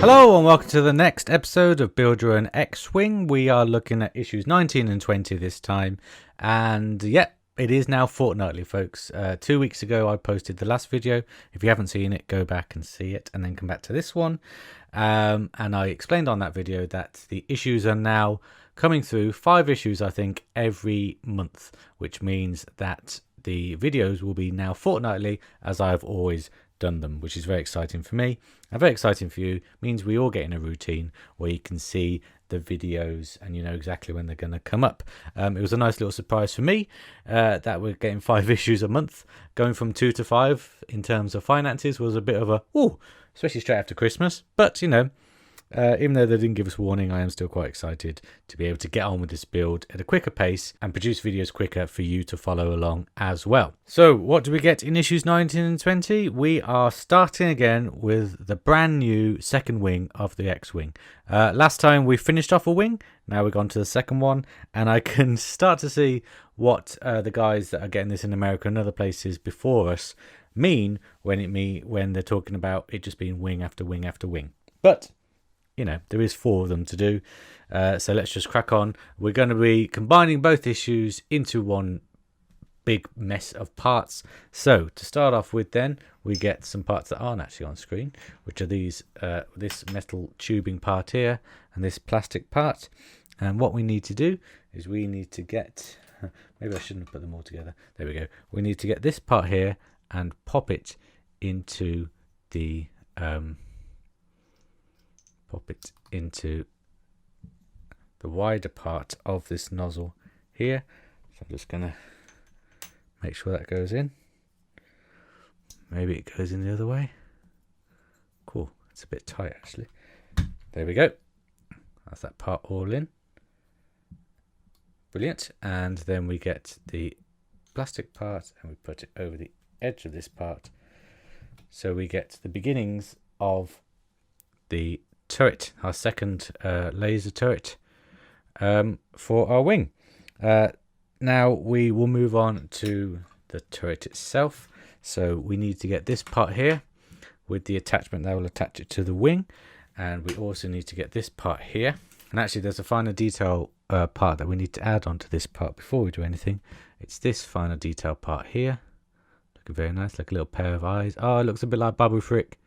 Hello and welcome to the next episode of Build Your Own X-Wing. We are looking at issues 19 and 20 this time, and it is now fortnightly, folks. 2 weeks ago I posted the last video. If you haven't seen it, go back and see it and then come back to this one. And I explained on that video that the issues are now coming through, 5 issues I think every month, which means that the videos will be now fortnightly as I've always done them, which is very exciting for me and very exciting for you. It means we all get in a routine where you can see the videos and you know exactly when they're going to come up. It was a nice little surprise for me that we're getting 5 issues a month. Going from 2 to 5 in terms of finances was a bit of a especially straight after Christmas, but you know, even though they didn't give us warning, I am still quite excited to be able to get on with this build at a quicker pace and produce videos quicker for you to follow along as well. So what do we get in issues 19 and 20? We are starting again with the brand new second wing of the X-Wing. Last time we finished off a wing, now we've gone to the second one, and I can start to see what the guys that are getting this in America and other places before us mean when they're talking about it just being wing after wing after wing. But you know, there is 4 of them to do, so let's just crack on. We're going to be combining both issues into one big mess of parts. So to start off with, then we get some parts that aren't actually on screen, which are these this metal tubing part here and this plastic part. And what we need to do is we need to get, maybe I shouldn't have put them all together, there we go. We need to get this part here and pop it into the wider part of this nozzle here. So I'm just gonna make sure that goes in. Maybe it goes in the other way. Cool, it's a bit tight actually. There we go. That's that part all in. Brilliant. And then we get the plastic part and we put it over the edge of this part. So we get the beginnings of the turret, our second laser turret for our wing. Now we will move on to the turret itself. So we need to get this part here with the attachment that will attach it to the wing, and we also need to get this part here. And actually there's a finer detail part that we need to add onto this part before we do anything. It's this finer detail part here, looking very nice, like a little pair of eyes. Oh, it looks a bit like Babu Frick,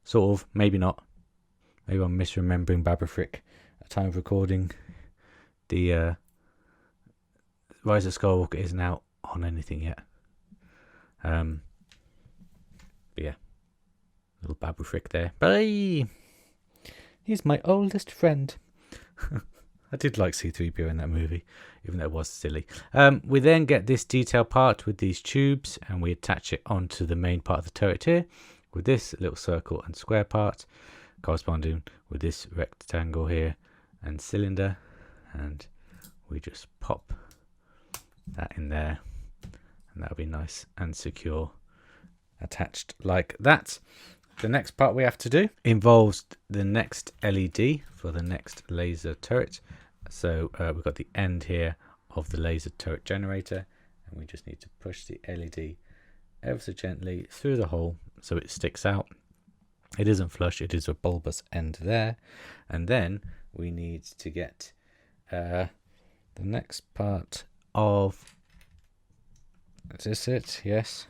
sort of, maybe not. Maybe I'm misremembering Babu Frick at time of recording. The Rise of Skywalker isn't out on anything yet. But yeah, little Babu Frick there. Bye! He's my oldest friend. I did like C-3PO in that movie, even though it was silly. We then get this detail part with these tubes, and we attach it onto the main part of the turret here, with this little circle and square part, corresponding with this rectangle here and cylinder, and we just pop that in there, and that'll be nice and secure attached like that. The next part we have to do involves the next LED for the next laser turret. So we've got the end here of the laser turret generator, and we just need to push the LED ever so gently through the hole so it sticks out. It isn't flush, it is a bulbous end there. And then we need to get the next part of, is this it? Yes.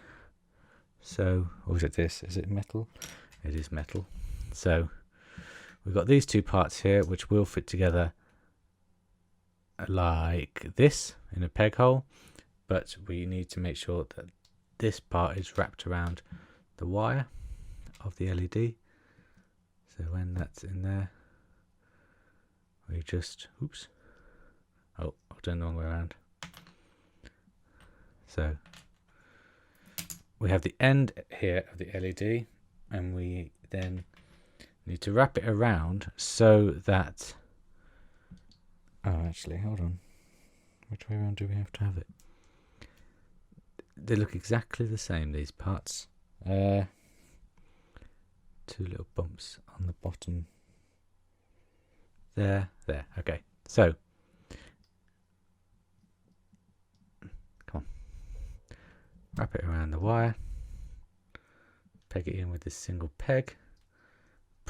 So, or is it this? Is it metal? It is metal. So we've got these 2 parts here which will fit together like this in a peg hole, but we need to make sure that this part is wrapped around the wire of the LED. So when that's in there, we just, I've done the wrong way around. So we have the end here of the LED, and we then need to wrap it around so that, actually, hold on, which way around do we have to have it? They look exactly the same, these parts. 2 little bumps on the bottom there, okay. So come on, wrap it around the wire, peg it in with this single peg,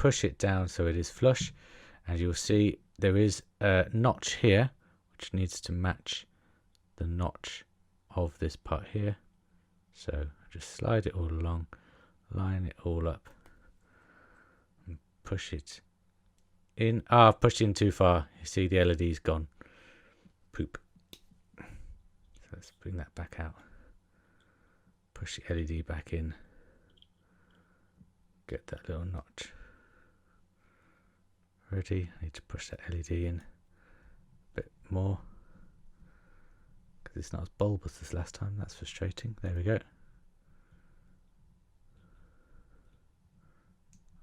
push it down so it is flush, and you'll see there is a notch here which needs to match the notch of this part here. So just slide it all along, line it all up, and push it in. I've pushed in too far. You see the LED's gone. Poop. So let's bring that back out. Push the LED back in. Get that little notch ready. I need to push that LED in a bit more because it's not as bulbous as last time. That's frustrating. There we go.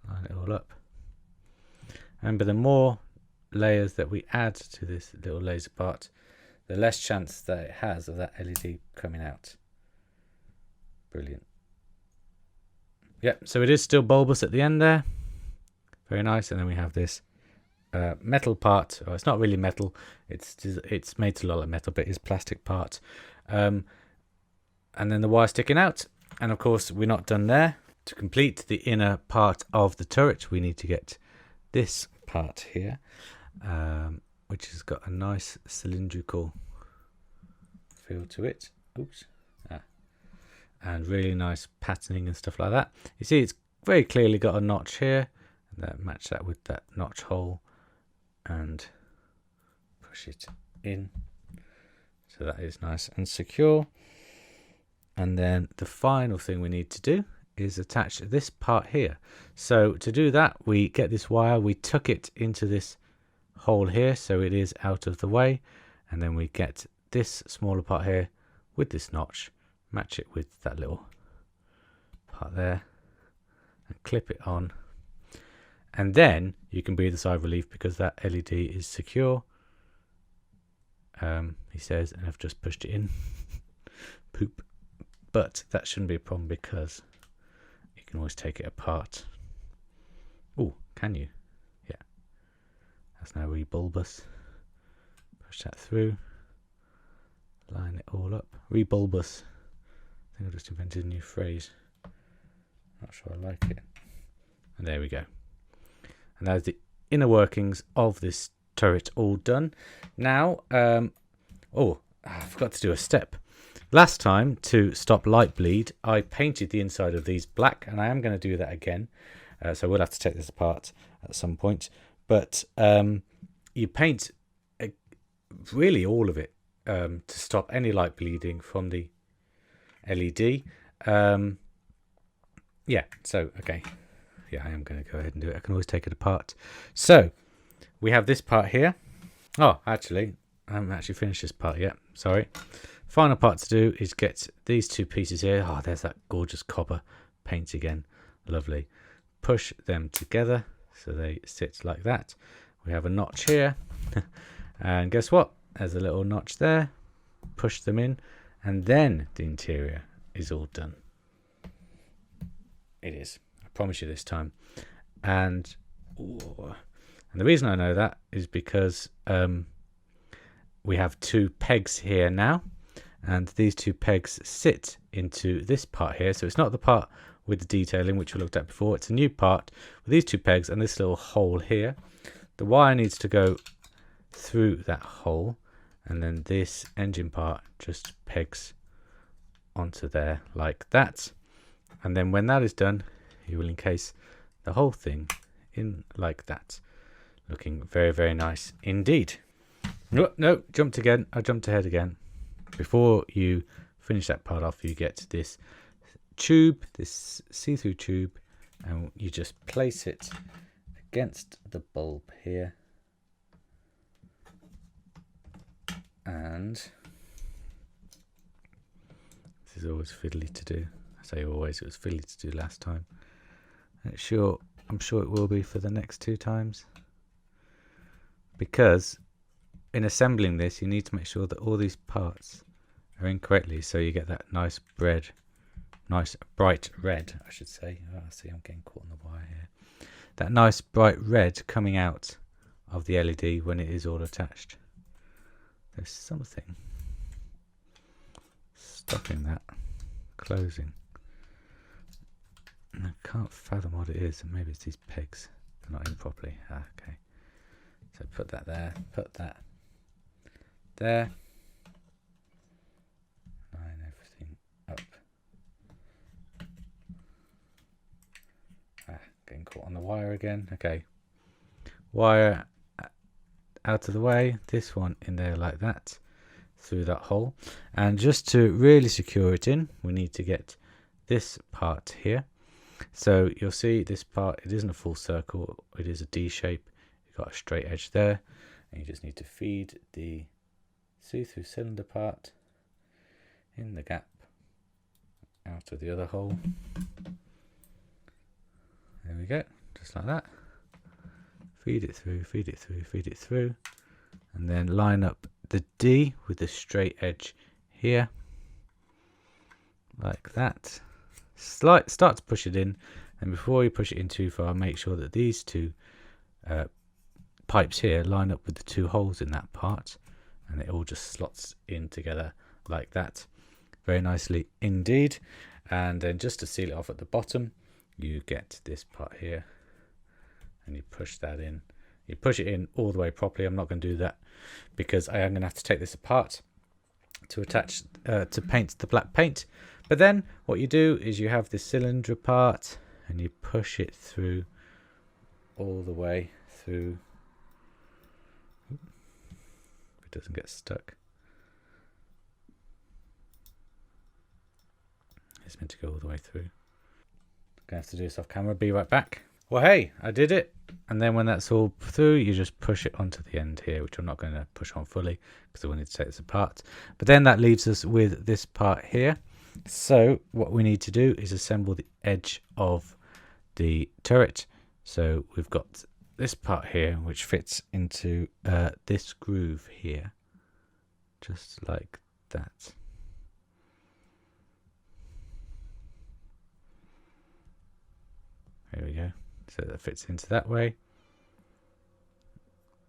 Line it all up. Remember, the more layers that we add to this little laser part, the less chance that it has of that LED coming out. Brilliant. Yep, so it is still bulbous at the end there. Very nice. And then we have this metal part. Oh, it's not really metal. It's made to look like metal, but it's plastic part. And then the wire sticking out. And of course, we're not done there. To complete the inner part of the turret, we need to get this part here, which has got a nice cylindrical feel to it. Oops. And really nice patterning and stuff like that. You see it's very clearly got a notch here, and that match that with that notch hole and push it in, so that is nice and secure. And then the final thing we need to do is attach this part here. So to do that, we get this wire, we tuck it into this hole here so it is out of the way, and then we get this smaller part here with this notch, match it with that little part there, and clip it on. And then you can breathe a sigh of relief because that LED is secure. He says, and I've just pushed it in. Poop. But that shouldn't be a problem because you can always take it apart. Oh, can you? Yeah. That's now rebulbous. Push that through. Line it all up. Rebulbous. I think I just invented a new phrase. Not sure I like it. And there we go. And that's the inner workings of this turret all done. Now, oh, I forgot to do a step. Last time, to stop light bleed, I painted the inside of these black, and I am going to do that again. So we'll have to take this apart at some point. But you paint really all of it to stop any light bleeding from the LED. Yeah, so, okay. Yeah, I am going to go ahead and do it. I can always take it apart. So, we have this part here. Oh, actually, I haven't actually finished this part yet. Sorry. Final part to do is get these two pieces here. Oh, there's that gorgeous copper paint again. Lovely. Push them together so they sit like that. We have a notch here. And guess what? There's a little notch there. Push them in. And then the interior is all done. It is. I promise you this time. And the reason I know that is because we have two pegs here now. And these two pegs sit into this part here. So it's not the part with the detailing, which we looked at before. It's a new part with these two pegs and this little hole here. The wire needs to go through that hole. And then this engine part just pegs onto there like that. And then when that is done, you will encase the whole thing in like that. Looking very, very nice indeed. No, jumped again. I jumped ahead again. Before you finish that part off, you get this tube, this see-through tube, and you just place it against the bulb here. And this is always fiddly to do. I say always, it was fiddly to do last time. I'm sure it will be for the next two times. Because in assembling this, you need to make sure that all these parts are in correctly, so you get that nice bright red, I should say. Oh, see, I'm getting caught on the wire here. That nice bright red coming out of the LED when it is all attached. There's something stopping that closing. I can't fathom what it is. Maybe it's these pegs. Not in properly. Okay. So put that there. Put that there. Line everything up. Getting caught on the wire again. Okay. Wire out of the way. This one in there like that. Through that hole. And just to really secure it in, we need to get this part here. So you'll see this part, it isn't a full circle, it is a D shape. You've got a straight edge there, and you just need to feed the see-through cylinder part in the gap out of the other hole. There we go, just like that. Feed it through, feed it through, feed it through, and then line up the D with the straight edge here, like that. Start to push it in, and before you push it in too far, make sure that these two pipes here line up with the two holes in that part, and it all just slots in together like that, very nicely indeed. And then just to seal it off at the bottom, you get this part here, and you push that in. You push it in all the way properly. I'm not going to do that because I am going to have to take this apart to attach to paint the black paint. But then what you do is you have this cylinder part, and you push it through all the way through. If it doesn't get stuck. It's meant to go all the way through. I'm going to have to do this off camera. Be right back. Well, hey, I did it. And then when that's all through, you just push it onto the end here, which I'm not going to push on fully because I wanted to take this apart. But then that leaves us with this part here. So what we need to do is assemble the edge of the turret. So we've got this part here, which fits into this groove here, just like that. There we go. So that fits into that way.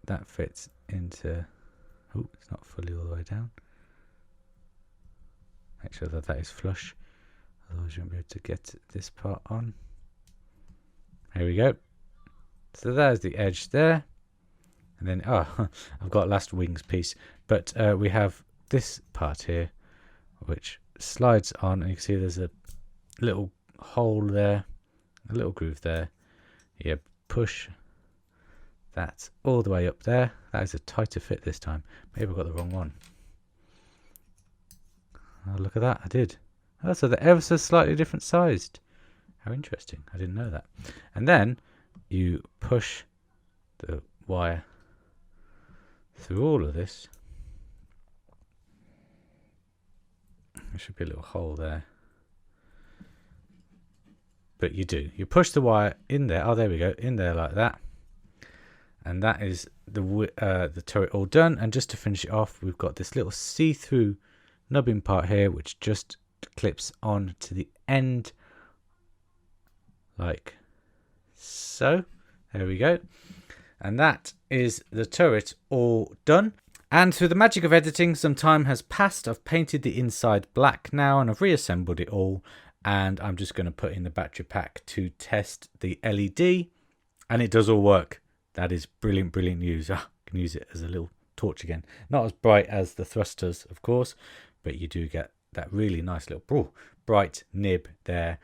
That fits into, oh, it's not fully all the way down. Make sure that that is flush, otherwise you won't be able to get this part on. There we go. So there's the edge there. And then, oh, I've got last wings piece. But we have this part here, which slides on, and you can see there's a little hole there, a little groove there. You push that all the way up there. That is a tighter fit this time. Maybe I got the wrong one. Oh, look at that, I did. Oh, so they're ever so slightly different sized. How interesting, I didn't know that. And then you push the wire through all of this. There should be a little hole there. But you do. You push the wire in there. Oh, there we go. In there like that. And that is the turret all done. And just to finish it off, we've got this little see-through nubbing part here, which just clips on to the end like so. There we go. And that is the turret all done. And through the magic of editing, some time has passed. I've painted the inside black now, and I've reassembled it all. And I'm just going to put in the battery pack to test the LED, and it does all work. That is brilliant, brilliant news. I can use it as a little torch again. Not as bright as the thrusters, of course, but you do get that really nice little bright nib there.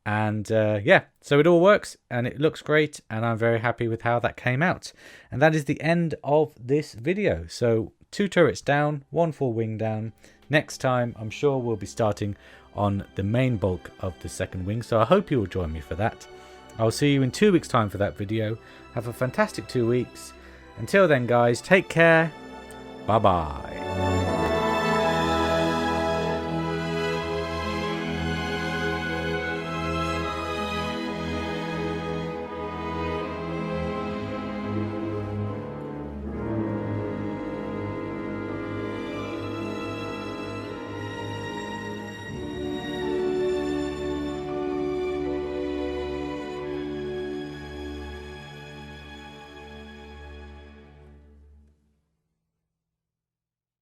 And yeah, so it all works and it looks great, and I'm very happy with how that came out. And that is the end of this video. So 2 turrets down, 1 full wing down. Next time, I'm sure we'll be starting on the main bulk of the second wing, so I hope you will join me for that. I'll see you in 2 weeks' time for that video. Have a fantastic 2 weeks. Until then, guys, take care. Bye bye.